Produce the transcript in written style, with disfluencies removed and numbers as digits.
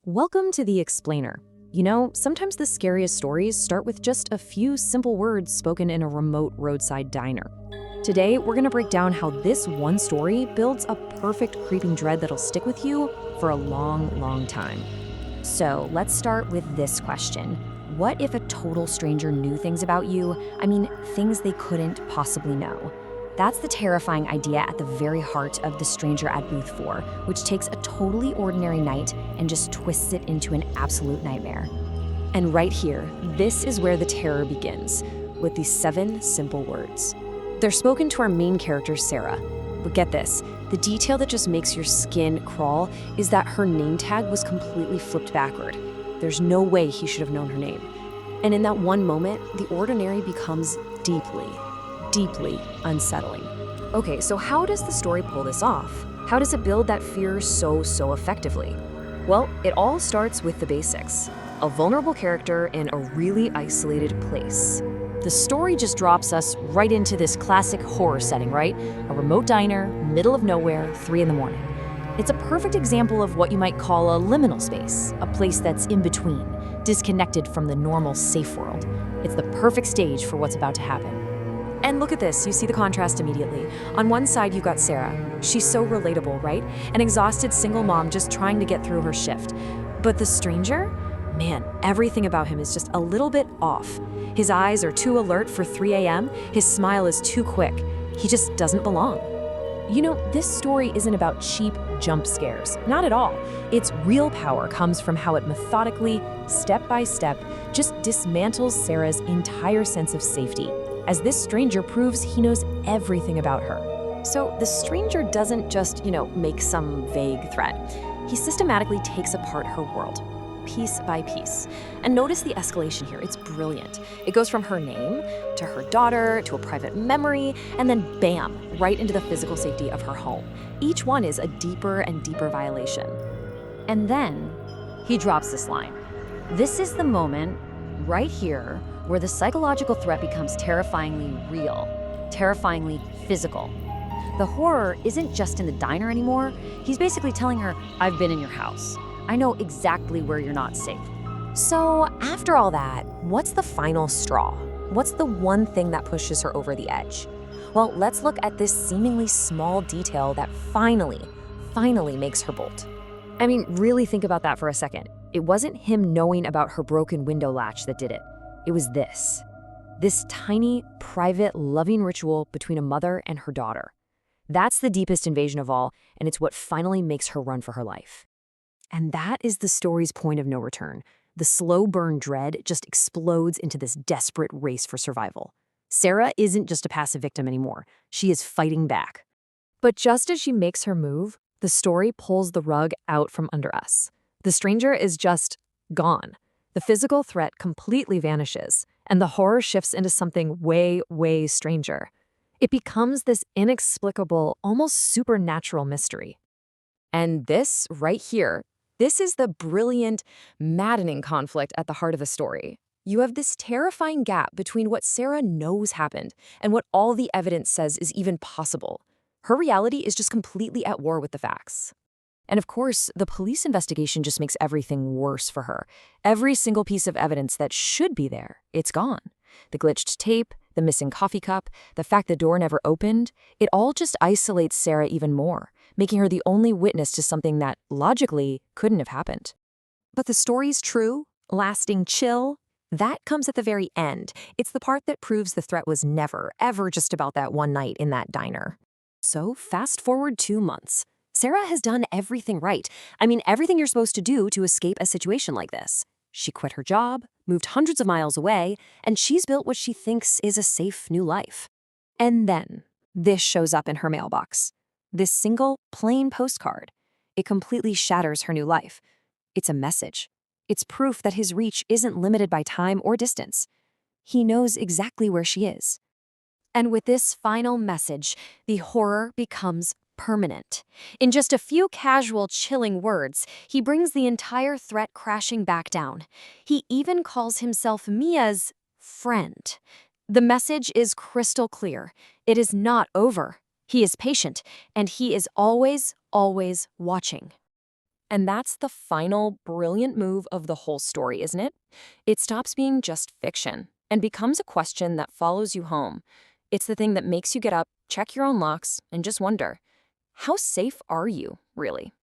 Welcome to The Explainer. You know, sometimes the scariest stories start with just a few simple words spoken in a remote roadside diner. Today, we're going to break down how this one story builds a perfect creeping dread that'll stick with you for a long, long time. So, let's start with this question. What if a total stranger knew things about you? I mean, things they couldn't possibly know. That's the terrifying idea at the very heart of The Stranger at Booth 4, which takes a totally ordinary night and just twists it into an absolute nightmare. And right here, this is where the terror begins, with these 7 simple words. They're spoken to our main character, Sarah. But get this, the detail that just makes your skin crawl is that her name tag was completely flipped backward. There's no way he should have known her name. And in that one moment, the ordinary becomes deeply unsettling. Okay, so how does the story pull this off? How does it build that fear so effectively? Well, it all starts with the basics. A vulnerable character in a really isolated place. The story just drops us right into this classic horror setting, right? A remote diner, middle of nowhere, 3 in the morning. It's a perfect example of what you might call a liminal space, a place that's in between, disconnected from the normal safe world. It's the perfect stage for what's about to happen. And look at this, you see the contrast immediately. On one side, you've got Sarah. She's so relatable, right? An exhausted single mom just trying to get through her shift. But the stranger? Man, everything about him is just a little bit off. His eyes are too alert for 3 a.m., his smile is too quick. He just doesn't belong. You know, this story isn't about cheap jump scares, not at all. Its real power comes from how it methodically, step by step, just dismantles Sarah's entire sense of safety, as this stranger proves he knows everything about her. So the stranger doesn't just, make some vague threat. He systematically takes apart her world, piece by piece. And notice the escalation here, it's brilliant. It goes from her name, to her daughter, to a private memory, and then bam, right into the physical safety of her home. Each one is a deeper and deeper violation. And then, he drops this line. This is the moment, right here, where the psychological threat becomes terrifyingly real, terrifyingly physical. The horror isn't just in the diner anymore. He's basically telling her, I've been in your house. I know exactly where you're not safe. So after all that, what's the final straw? What's the one thing that pushes her over the edge? Well, let's look at this seemingly small detail that finally makes her bolt. I mean, really think about that for a second. It wasn't him knowing about her broken window latch that did it. It was this tiny, private, loving ritual between a mother and her daughter. That's the deepest invasion of all, and it's what finally makes her run for her life. And that is the story's point of no return. The slow burn dread just explodes into this desperate race for survival. Sarah isn't just a passive victim anymore. She is fighting back. But just as she makes her move, the story pulls the rug out from under us. The stranger is just gone. The physical threat completely vanishes, and the horror shifts into something way stranger. It becomes this inexplicable, almost supernatural mystery. And this, right here, this is the brilliant, maddening conflict at the heart of the story. You have this terrifying gap between what Sarah knows happened and what all the evidence says is even possible. Her reality is just completely at war with the facts. And of course, the police investigation just makes everything worse for her. Every single piece of evidence that should be there, it's gone. The glitched tape, the missing coffee cup, the fact the door never opened, it all just isolates Sarah even more, making her the only witness to something that, logically, couldn't have happened. But the story's true, lasting chill, that comes at the very end. It's the part that proves the threat was never, ever just about that one night in that diner. So fast forward 2 months. Sarah has done everything right. I mean, everything you're supposed to do to escape a situation like this. She quit her job, moved hundreds of miles away, and she's built what she thinks is a safe new life. And then, this shows up in her mailbox. This single, plain postcard. It completely shatters her new life. It's a message. It's proof that his reach isn't limited by time or distance. He knows exactly where she is. And with this final message, the horror becomes permanent. In just a few casual, chilling words, he brings the entire threat crashing back down. He even calls himself Mia's friend. The message is crystal clear. It is not over. He is patient, and he is always watching. And that's the final brilliant move of the whole story, isn't it? It stops being just fiction and becomes a question that follows you home. It's the thing that makes you get up, check your own locks, and just wonder, how safe are you, really?